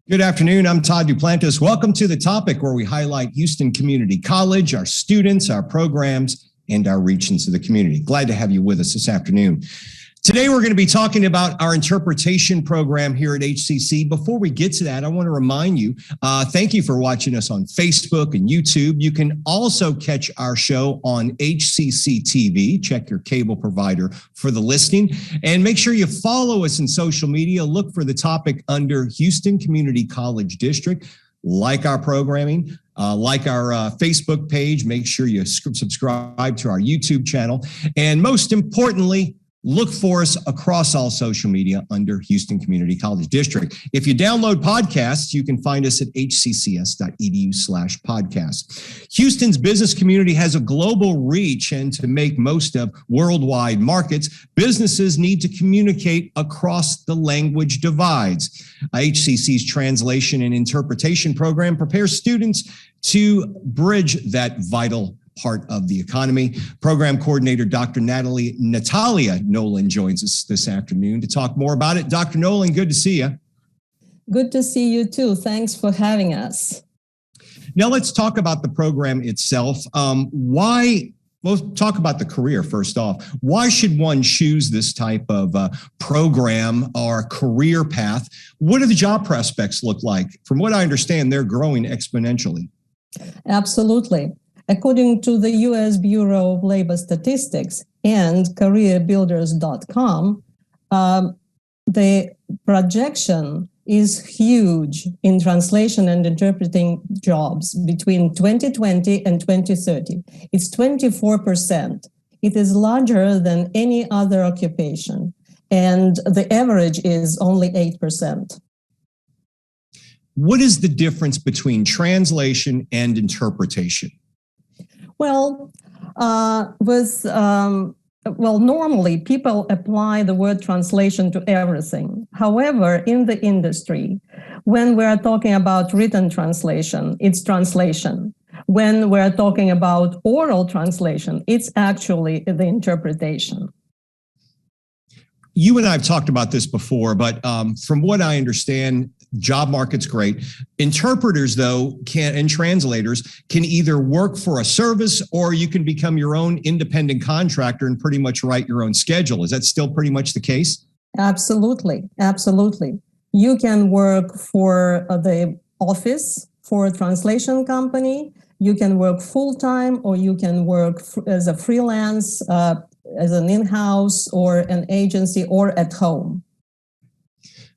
Good afternoon. I'm Todd Duplantis. Welcome to The Topic, where we highlight Houston Community College, our students, our programs, and our reach into the community. Glad to have you with us this afternoon. Today, we're going to be talking about our interpretation program here at HCC. Before we get to that, I want to remind you, thank you for watching us on Facebook and YouTube. You can also catch our show on HCC TV. Check your cable provider for the listing. And make sure you follow us in social media. Look for The Topic under Houston Community College District. Like our programming, like our Facebook page. Make sure you subscribe to our YouTube channel. And most importantly, look for us across all social media under Houston Community College District. If you download podcasts, you can find us at hccs.edu/podcast. Houston's business community has a global reach, and to make most of worldwide markets, businesses need to communicate across the language divides. HCC's translation and interpretation program prepares students to bridge that vital part of the economy. Program coordinator, Dr. Natalia Noland joins us this afternoon to talk more about it. Dr. Noland, good to see you. Good to see you too. Thanks for having us. Now let's talk about the program itself. We'll talk about the career first off. Why should one choose this type of program or career path? What do the job prospects look like? From what I understand, they're growing exponentially. Absolutely. According to the U.S. Bureau of Labor Statistics and careerbuilders.com, the projection is huge in translation and interpreting jobs between 2020 and 2030. It's 24%. It is larger than any other occupation, and the average is only 8%. What is the difference between translation and interpretation? Well, normally people apply the word translation to everything. However, in the industry, when we're talking about written translation, it's translation. When we're talking about oral translation, it's actually the interpretation. You and I have talked about this before, but from what I understand, job market's great. Interpreters, though, and translators can either work for a service or you can become your own independent contractor and pretty much write your own schedule. Is that still pretty much the case? Absolutely. Absolutely. You can work for the office, for a translation company. You can work full-time, or you can work as a freelance, as an in-house or an agency, or at home.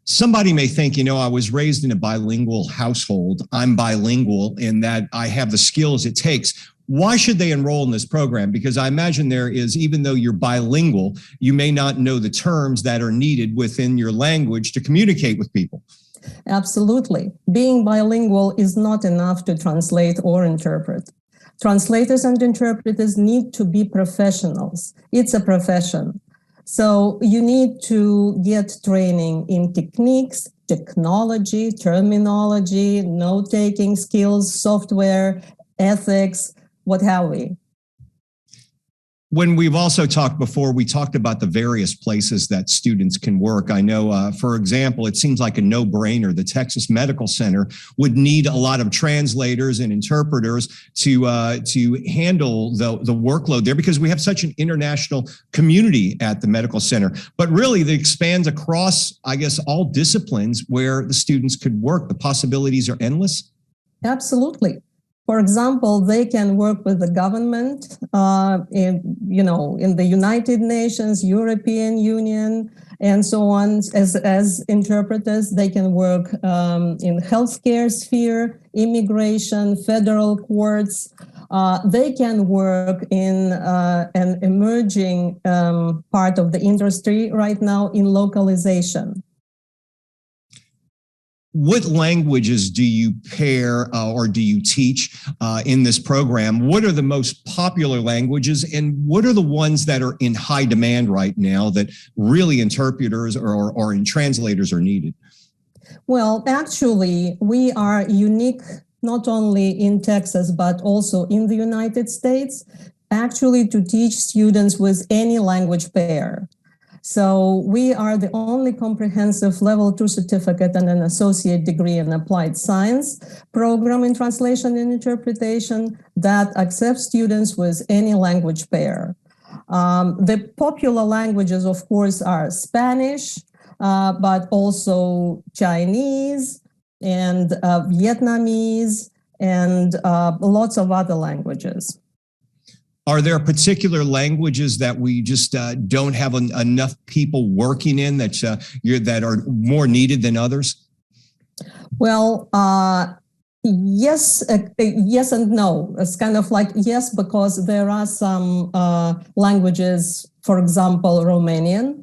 Somebody may think, I was raised in a bilingual household. I'm bilingual in that I have the skills it takes. Why should they enroll in this program? Because I imagine there is, even though you're bilingual, you may not know the terms that are needed within your language to communicate with people. Absolutely. Being bilingual is not enough to translate or interpret. Translators and interpreters need to be professionals. It's a profession. So you need to get training in techniques, technology, terminology, note-taking skills, software, ethics, what have we. When we've also talked before, we talked about the various places that students can work. I know, for example, it seems like a no-brainer. The Texas Medical Center would need a lot of translators and interpreters to handle the workload there, because we have such an international community at the medical center. But really, it expands across, I guess, all disciplines where the students could work. The possibilities are endless. Absolutely. For example, they can work with the government, in the United Nations, European Union, and so on. As interpreters, they can work in healthcare sphere, immigration, federal courts. They can work in an emerging part of the industry right now in localization. What languages do you pair or do you teach in this program? What are the most popular languages, and what are the ones that are in high demand right now that really interpreters or translators are needed? Well, actually, we are unique not only in Texas, but also in the United States, actually to teach students with any language pair. So we are the only comprehensive level 2 certificate and an associate degree in applied science program in translation and interpretation that accepts students with any language pair. The popular languages, of course, are Spanish, but also Chinese and Vietnamese and lots of other languages. Are there particular languages that we just don't have enough people working in that are more needed than others? Well, yes and no. It's kind of like yes, because there are some languages, for example, Romanian,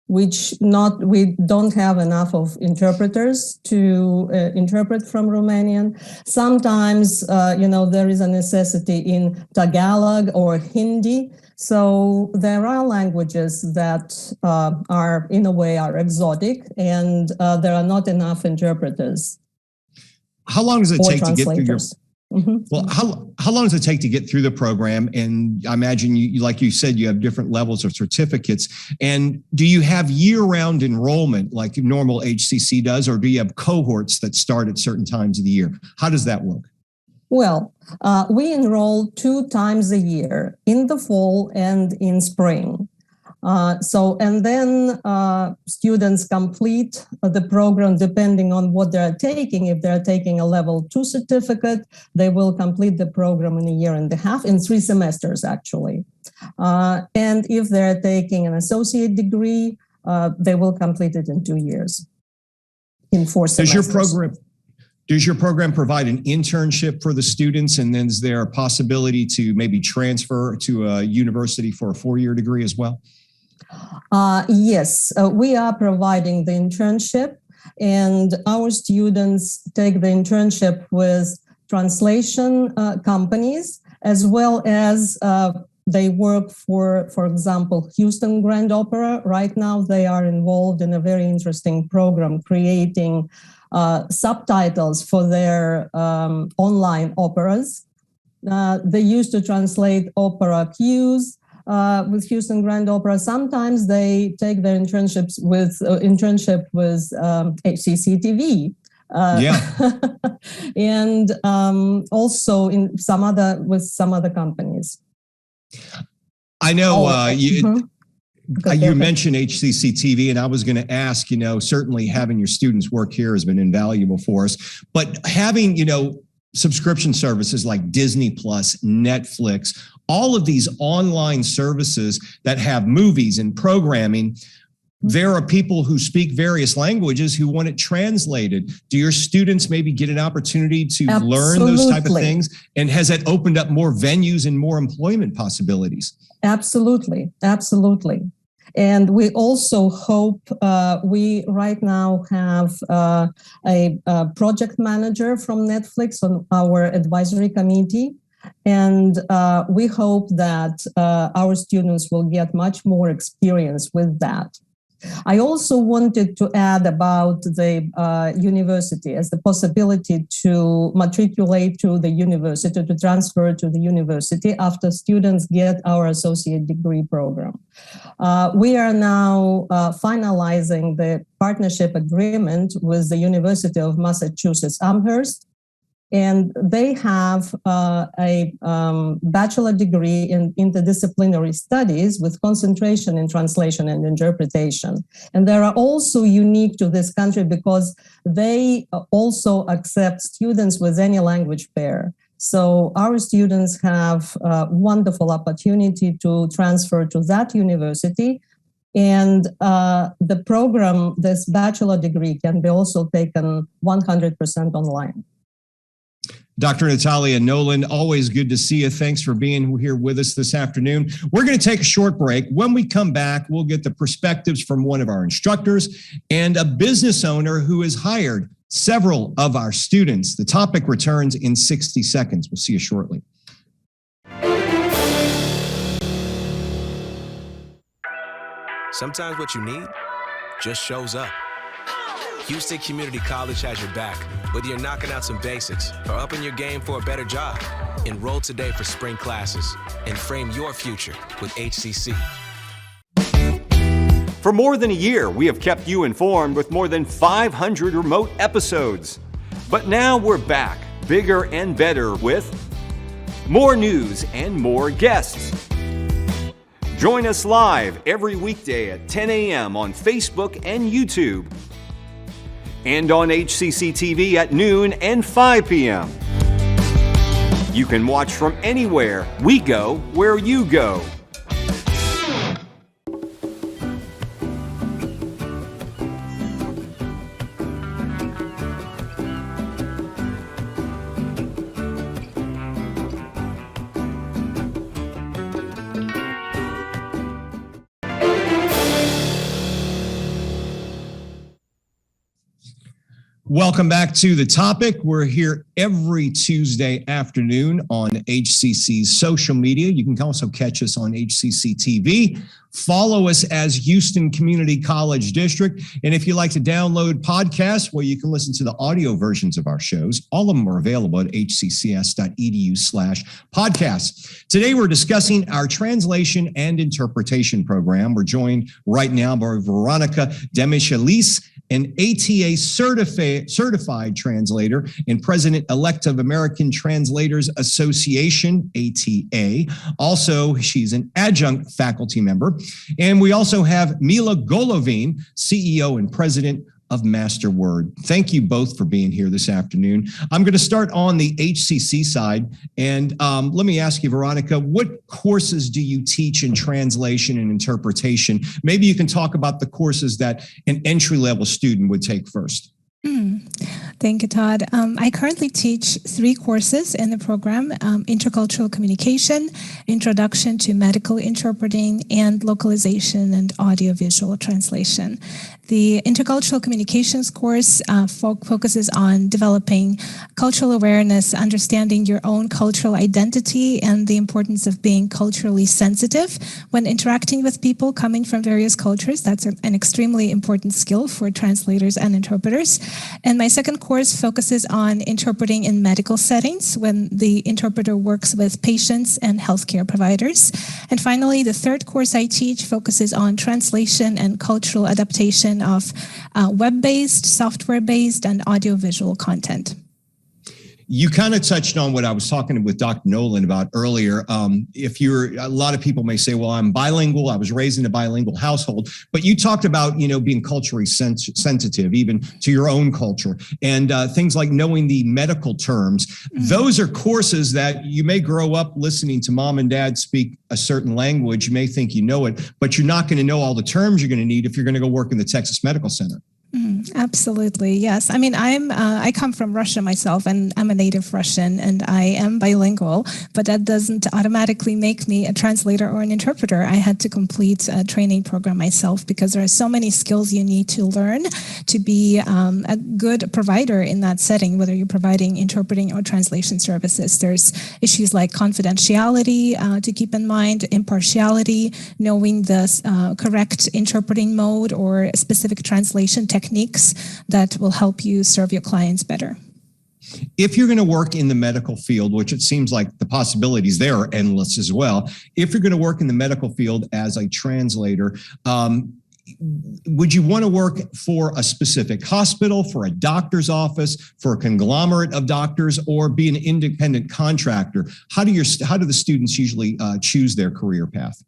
which we don't have enough of interpreters to interpret from Romanian. Sometimes, there is a necessity in Tagalog or Hindi. So there are languages that are, in a way, are exotic, and there are not enough interpreters. How long does it take to get through your? Mm-hmm. Well, how long does it take to get through the program? And I imagine you, like you said, you have different levels of certificates. And do you have year-round enrollment like normal HCC does, or do you have cohorts that start at certain times of the year? How does that work? Well, we enroll 2 times a year, in the fall and in spring. And then students complete the program depending on what they're taking. If they're taking a level 2 certificate, they will complete the program in a year and a half, in 3 semesters, actually. And if they're taking an associate degree, they will complete it in 2 years, in 4 semesters. Does your program provide an internship for the students? And then is there a possibility to maybe transfer to a university for a 4-year degree as well? Yes, we are providing the internship, and our students take the internship with translation companies, as well as they work for example, Houston Grand Opera. Right now, they are involved in a very interesting program creating subtitles for their online operas. They used to translate opera cues with Houston Grand Opera. Sometimes they take their internship with HCC TV. And also in some other companies. I know you mentioned HCC TV, and I was going to ask, certainly having your students work here has been invaluable for us, but having, subscription services like Disney Plus, Netflix, all of these online services that have movies and programming, there are people who speak various languages who want it translated. Do your students maybe get an opportunity to learn those type of things? And has that opened up more venues and more employment possibilities? Absolutely. And we also hope, we right now have a project manager from Netflix on our advisory committee. And we hope that our students will get much more experience with that. I also wanted to add about the university as the possibility to matriculate to the university, to transfer to the university after students get our associate degree program. We are now finalizing the partnership agreement with the University of Massachusetts Amherst, and they have a bachelor degree in interdisciplinary studies with concentration in translation and interpretation. And they are also unique to this country because they also accept students with any language pair. So our students have a wonderful opportunity to transfer to that university. And the program, this bachelor degree, can be also taken 100% online. Dr. Natalia Noland, always good to see you. Thanks for being here with us this afternoon. We're going to take a short break. When we come back, we'll get the perspectives from one of our instructors and a business owner who has hired several of our students. The topic returns in 60 seconds. We'll see you shortly. Sometimes what you need just shows up. Houston Community College has your back, whether you're knocking out some basics or upping your game for a better job. Enroll today for spring classes and frame your future with HCC. For more than a year, we have kept you informed with more than 500 remote episodes. But now we're back, bigger and better with more news and more guests. Join us live every weekday at 10 a.m. on Facebook and YouTube, and on HCC TV at noon and 5 p.m. You can watch from anywhere. We go where you go. Welcome back to The Topic. We're here every Tuesday afternoon on HCC's social media. You can also catch us on HCC TV. Follow us as Houston Community College District. And if you like to download podcasts, well, you can listen to the audio versions of our shows. All of them are available at hccs.edu/podcasts. Today, we're discussing our translation and interpretation program. We're joined right now by Veronika Demichelis, an ATA certified translator and president-elect of American Translators Association, ATA. Also, she's an adjunct faculty member. And we also have Ludmila Golovine, CEO and president of MasterWord. Thank you both for being here this afternoon. I'm going to start on the HCC side. And let me ask you, Veronica, what courses do you teach in translation and interpretation? Maybe you can talk about the courses that an entry-level student would take first. Thank you, Todd. I currently teach 3 courses in the program: Intercultural Communication, Introduction to Medical Interpreting, and Localization and Audiovisual Translation. The Intercultural Communications course focuses on developing cultural awareness, understanding your own cultural identity, and the importance of being culturally sensitive when interacting with people coming from various cultures. That's an extremely important skill for translators and interpreters. And my second course focuses on interpreting in medical settings when the interpreter works with patients and healthcare providers. And finally, the third course I teach focuses on translation and cultural adaptation of web-based, software-based, and audiovisual content. You kind of touched on what I was talking with Dr. Noland about earlier. A lot of people may say, well, I'm bilingual. I was raised in a bilingual household, but you talked about, being culturally sensitive, even to your own culture, and things like knowing the medical terms. Mm-hmm. Those are courses that you may grow up listening to mom and dad speak a certain language. You may think you know it, but you're not going to know all the terms you're going to need if you're going to go work in the Texas Medical Center. Absolutely, yes. I mean, I come from Russia myself, and I'm a native Russian, and I am bilingual, but that doesn't automatically make me a translator or an interpreter. I had to complete a training program myself because there are so many skills you need to learn to be a good provider in that setting, whether you're providing interpreting or translation services. There's issues like confidentiality to keep in mind, impartiality, knowing the correct interpreting mode or specific translation techniques that will help you serve your clients better. If you're going to work in the medical field, which it seems like the possibilities there are endless as well, if you're going to work in the medical field as a translator, would you want to work for a specific hospital, for a doctor's office, for a conglomerate of doctors, or be an independent contractor? How do the students usually choose their career path?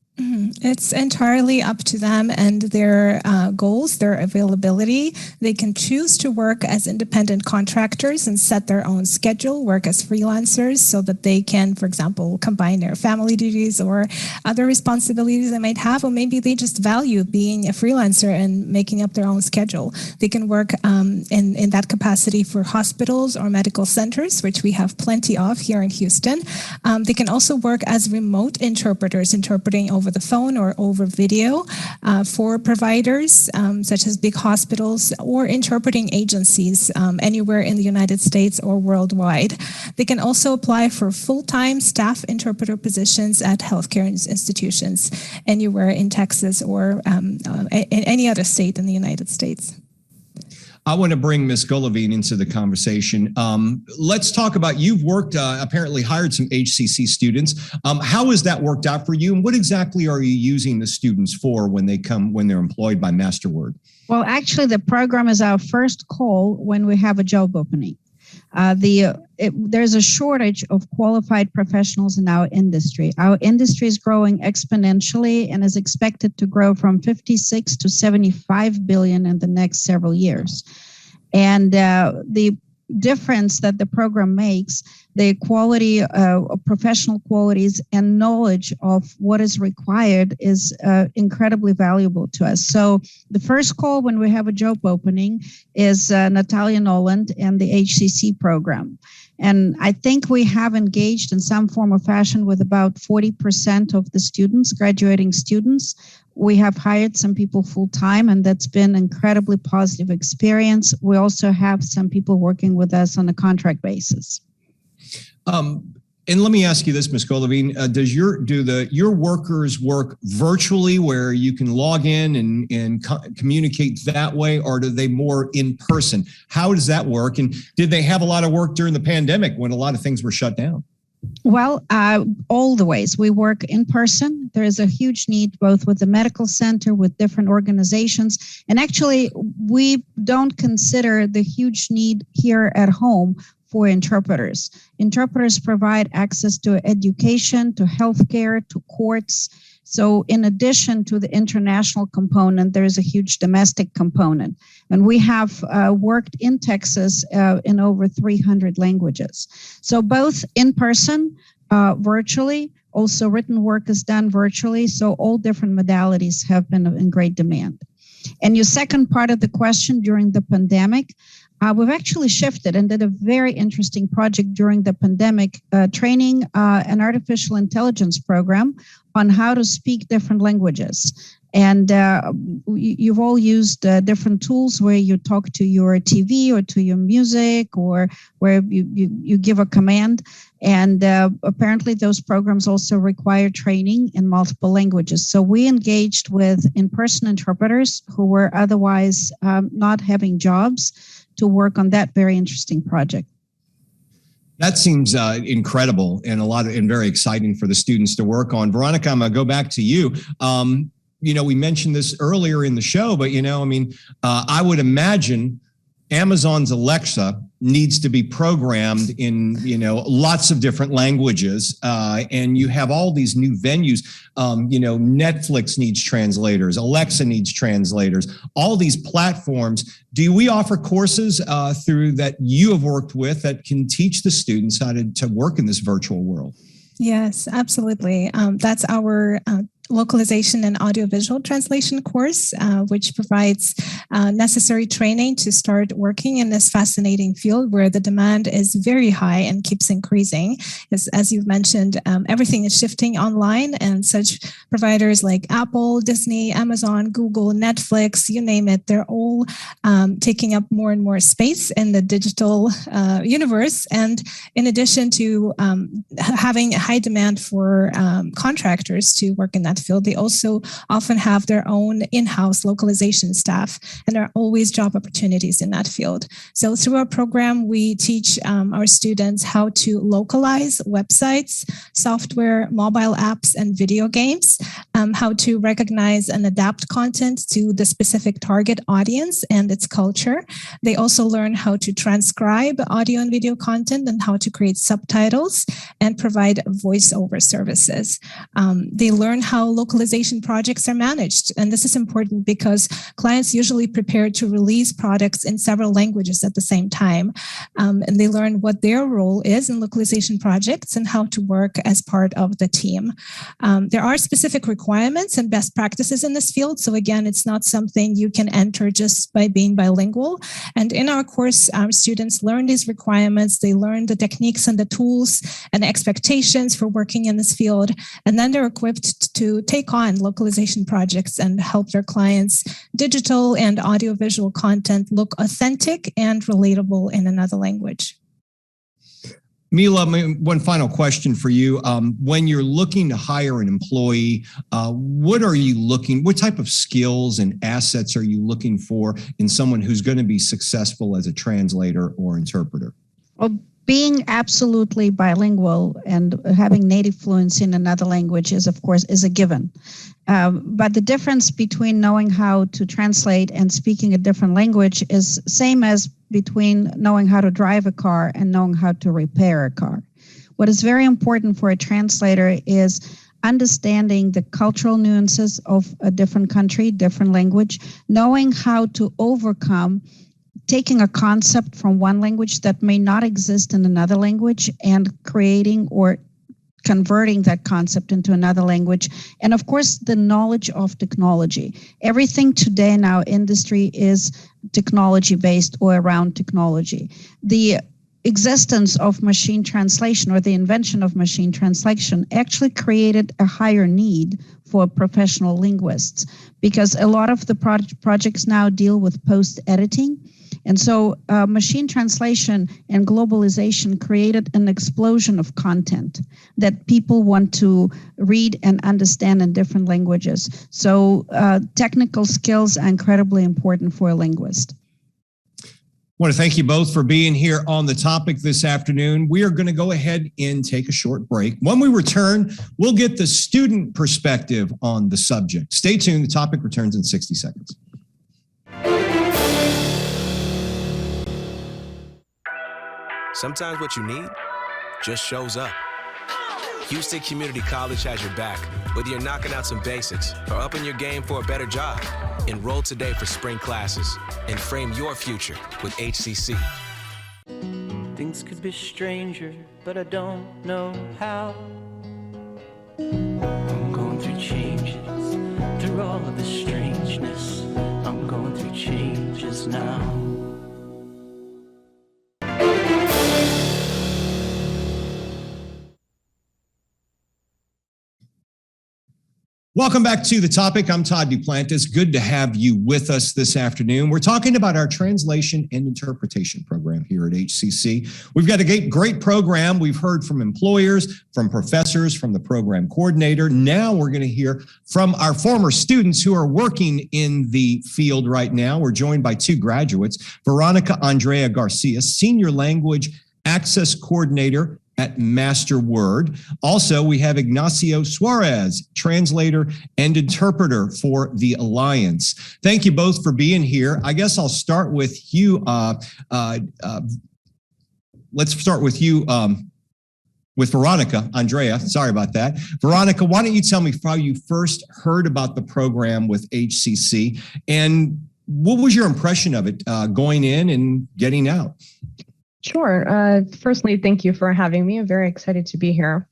It's entirely up to them and their goals, their availability. They can choose to work as independent contractors and set their own schedule, work as freelancers so that they can, for example, combine their family duties or other responsibilities they might have, or maybe they just value being a freelancer and making up their own schedule. They can work in that capacity for hospitals or medical centers, which we have plenty of here in Houston. They can also work as remote interpreters, interpreting over the phone or over video for providers such as big hospitals or interpreting agencies anywhere in the United States or worldwide. They can also apply for full-time staff interpreter positions at healthcare institutions anywhere in Texas or in any other state in the United States. I want to bring Ms. Golovine into the conversation. Let's talk about, you've worked, apparently hired some HCC students. How has that worked out for you? And what exactly are you using the students for when they're employed by MasterWord? Well, actually, the program is our first call when we have a job opening. There's a shortage of qualified professionals in our industry. Our industry is growing exponentially and is expected to grow from 56 to 75 billion in the next several years. And the difference that the program makes, the quality of professional qualities and knowledge of what is required is incredibly valuable to us. So the first call when we have a job opening is Natalia, Noland, and the HCC program. And I think we have engaged in some form or fashion with about 40% of the students, graduating students. We have hired some people full-time, and that's been an incredibly positive experience. We also have some people working with us on a contract basis. And let me ask you this, Ms. Golovine, do your workers work virtually where you can log in and communicate that way, or do they more in person? How does that work? And did they have a lot of work during the pandemic when a lot of things were shut down? Well, all the ways. We work in person. There is a huge need both with the medical center, with different organizations. And actually, we don't consider the huge need here at home for interpreters. Interpreters provide access to education, to healthcare, to courts. So in addition to the international component, there is a huge domestic component. And we have worked in Texas in over 300 languages. So both in person, virtually, also written work is done virtually. So all different modalities have been in great demand. And your second part of the question, during the pandemic, we've actually shifted and did a very interesting project during the pandemic, training an artificial intelligence program on how to speak different languages. And you've all used different tools where you talk to your TV or to your music, or where you give a command. And apparently those programs also require training in multiple languages. So we engaged with in-person interpreters who were otherwise not having jobs to work on that very interesting project. That seems incredible and very exciting for the students to work on. Veronica, I'm going to go back to you. We mentioned this earlier in the show, but I would imagine Amazon's Alexa needs to be programmed in, lots of different languages. And you have all these new venues. Netflix needs translators. Alexa needs translators. All these platforms. Do we offer courses through that you have worked with that can teach the students how to work in this virtual world? Yes, absolutely. That's our localization and audiovisual translation course, which provides necessary training to start working in this fascinating field where the demand is very high and keeps increasing. As you've mentioned, everything is shifting online, and such providers like Apple, Disney, Amazon, Google, Netflix, you name it, they're all taking up more and more space in the digital universe. And in addition to having a high demand for contractors to work in that field, they also often have their own in-house localization staff, and there are always job opportunities in that field. So through our program, we teach our students how to localize websites, software, mobile apps, and video games, how to recognize and adapt content to the specific target audience and its culture. They also learn how to transcribe audio and video content and how to create subtitles and provide voiceover services. They learn how localization projects are managed. And this is important because clients usually prepare to release products in several languages at the same time. And they learn what their role is in localization projects and how to work as part of the team. There are specific requirements and best practices in this field. So again, it's not something you can enter just by being bilingual. And in our course, our students learn these requirements. They learn the techniques and the tools and the expectations for working in this field. And then they're equipped to take on localization projects and help their clients' digital and audiovisual content look authentic and relatable in another language. Mila, one final question for you. When you're looking to hire an employee, what type of skills and assets are you looking for in someone who's going to be successful as a translator or interpreter? Well, being absolutely bilingual and having native fluency in another language is a given. But the difference between knowing how to translate and speaking a different language is same as between knowing how to drive a car and knowing how to repair a car. What is very important for a translator is understanding the cultural nuances of a different country, different language, knowing how to overcome taking a concept from one language that may not exist in another language and creating or converting that concept into another language. And of course, the knowledge of technology. Everything today in our industry is technology-based or around technology. The existence of machine translation or the invention of machine translation actually created a higher need for professional linguists because a lot of the projects now deal with post-editing. And so machine translation and globalization created an explosion of content that people want to read and understand in different languages. So technical skills are incredibly important for a linguist. I want to thank you both for being here on the topic this afternoon. We are going to go ahead and take a short break. When we return, we'll get the student perspective on the subject. Stay tuned. The topic returns in 60 seconds. Sometimes what you need just shows up. Houston Community College has your back, whether you're knocking out some basics or upping your game for a better job. Enroll today for spring classes and frame your future with HCC. Things could be stranger, but I don't know how. I'm going through changes, through all of the strangeness. I'm going through changes now. Welcome back to The Topic. I'm Todd Duplantis. Good to have you with us this afternoon. We're talking about our translation and interpretation program here at HCC. We've got a great program. We've heard from employers, from professors, from the program coordinator. Now we're going to hear from our former students who are working in the field right now. We're joined by two graduates, Veronica Andrea Garcia, Senior Language Access Coordinator at MasterWord. Also, we have Ignacio Suarez, translator and interpreter for the Alliance. Thank you both for being here. I guess I'll start with you. Let's start with you, with Veronica. Andrea, sorry about that. Veronica, why don't you tell me how you first heard about the program with HCC and what was your impression of it going in and getting out? Sure. Firstly, thank you for having me. I'm very excited to be here.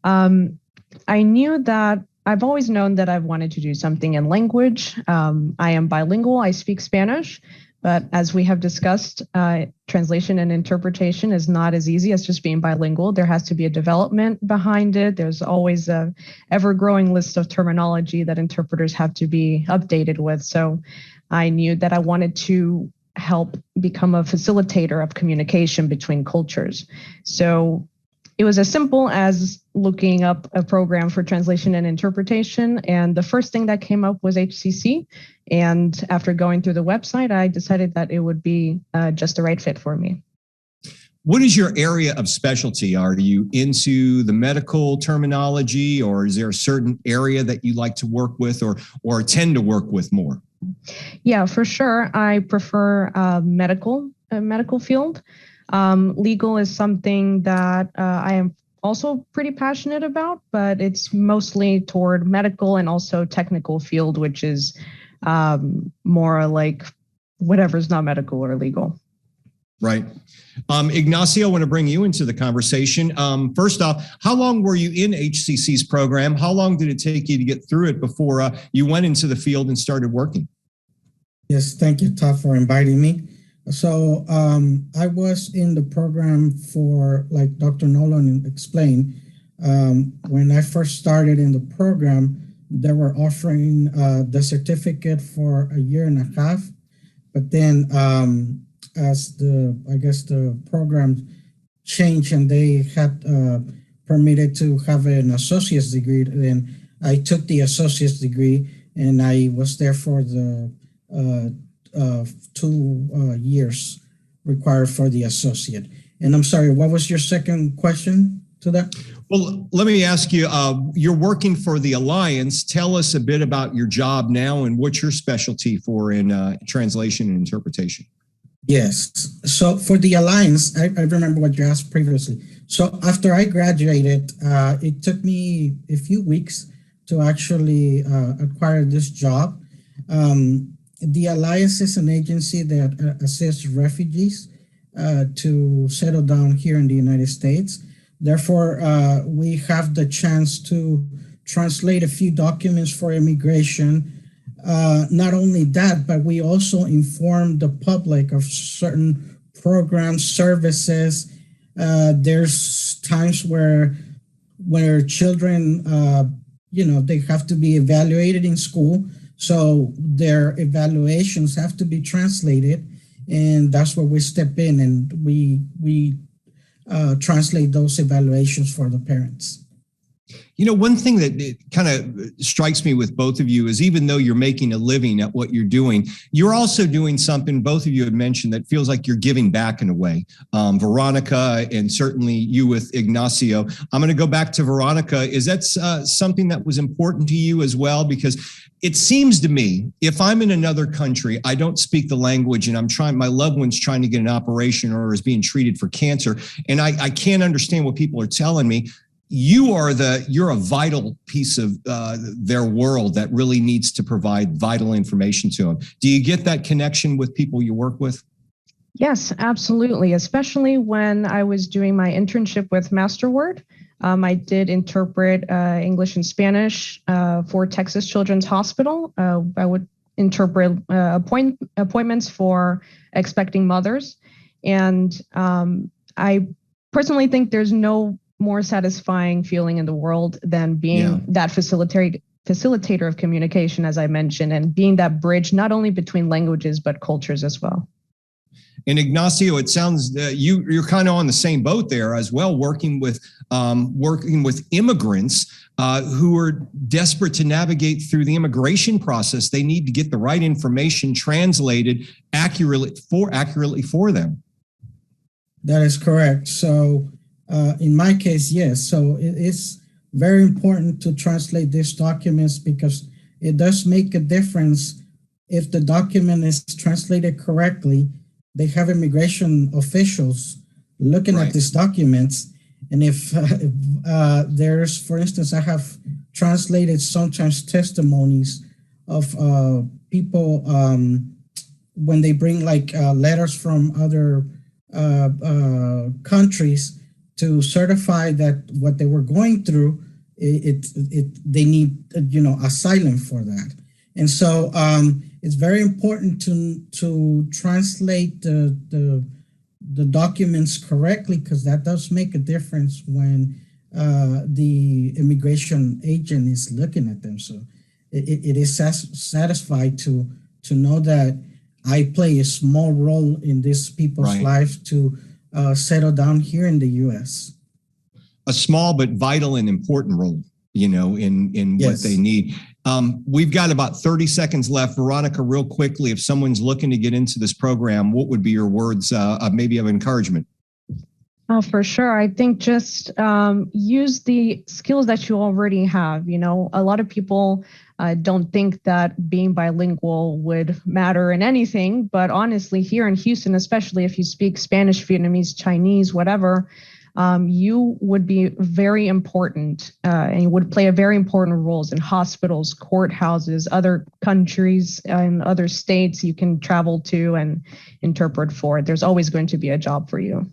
I knew that I've always known that I've wanted to do something in language. I am bilingual. I speak Spanish, but as we have discussed, translation and interpretation is not as easy as just being bilingual. There has to be a development behind it. There's always a ever-growing list of terminology that interpreters have to be updated with. So I knew that I wanted to help become a facilitator of communication between cultures. So it was as simple as looking up a program for translation and interpretation. And the first thing that came up was HCC. And after going through the website, I decided that it would be just the right fit for me. What is your area of specialty? Are you into the medical terminology, or is there a certain area that you like to work with or tend to work with more? Yeah, for sure. I prefer medical field. Legal is something that I am also pretty passionate about, but it's mostly toward medical and also technical field, which is more like whatever's not medical or legal. Right. Ignacio, I want to bring you into the conversation. First off, how long were you in HCC's program? How long did it take you to get through it before you went into the field and started working? Yes, thank you, Todd, for inviting me. So I was in the program for, like Dr. Noland explained, when I first started in the program, they were offering the certificate for a year and a half. But then as the program changed and they had permitted to have an associate's degree, then I took the associate's degree and I was there for the 2 years required for the associate. And I'm sorry, what was your second question to that? Well, let me ask you, you're working for the Alliance. Tell us a bit about your job now and what's your specialty for in translation and interpretation. Yes. So for the Alliance, I remember what you asked previously. So after I graduated, it took me a few weeks to actually acquire this job. The Alliance is an agency that assists refugees to settle down here in the United States. Therefore, we have the chance to translate a few documents for immigration. Not only that, but we also inform the public of certain programs, services. There's times where children, they have to be evaluated in school. So their evaluations have to be translated. And that's where we step in and we translate those evaluations for the parents. You know, one thing that kind of strikes me with both of you is even though you're making a living at what you're doing, you're also doing something both of you had mentioned that feels like you're giving back in a way. Veronica and certainly you with Ignacio. I'm going to go back to Veronica. Is that something that was important to you as well? Because it seems to me, if I'm in another country, I don't speak the language and my loved one's trying to get an operation or is being treated for cancer, and I can't understand what people are telling me. You're a vital piece of their world that really needs to provide vital information to them. Do you get that connection with people you work with? Yes, absolutely. Especially when I was doing my internship with MasterWord. I did interpret English and Spanish for Texas Children's Hospital. I would interpret appointments for expecting mothers. And I personally think there's no more satisfying feeling in the world than being that facilitator of communication, as I mentioned, and being that bridge not only between languages, but cultures as well. And Ignacio, it sounds you're kind of on the same boat there as well, working with immigrants who are desperate to navigate through the immigration process. They need to get the right information translated accurately for them. That is correct. So in my case, yes. So it is very important to translate these documents because it does make a difference if the document is translated correctly. They have immigration officials looking at these documents. And if there's, for instance, I have translated sometimes testimonies of people when they bring like letters from other countries to certify that what they were going through, they need asylum for that. And so it's very important to translate the documents correctly, because that does make a difference when the immigration agent is looking at them. So it is satisfied to know that I play a small role in these people's lives to settle down here in the U.S. A small but vital and important role, in what they need. We've got about 30 seconds left. Veronica, real quickly, if someone's looking to get into this program, what would be your words maybe of encouragement? Oh, for sure. I think just use the skills that you already have. A lot of people don't think that being bilingual would matter in anything. But honestly, here in Houston, especially if you speak Spanish, Vietnamese, Chinese, whatever, you would be very important and you would play a very important roles in hospitals, courthouses, other countries and other states you can travel to and interpret for. There's always going to be a job for you.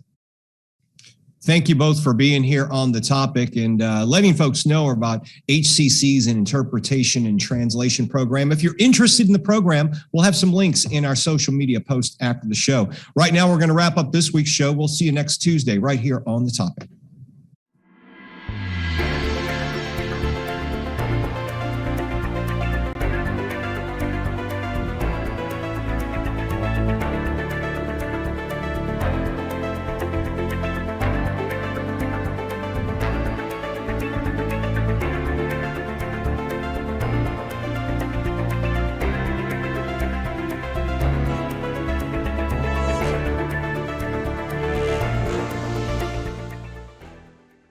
Thank you both for being here on the topic and letting folks know about HCC's interpretation and translation program. If you're interested in the program, we'll have some links in our social media post after the show. Right now, we're going to wrap up this week's show. We'll see you next Tuesday right here on the topic.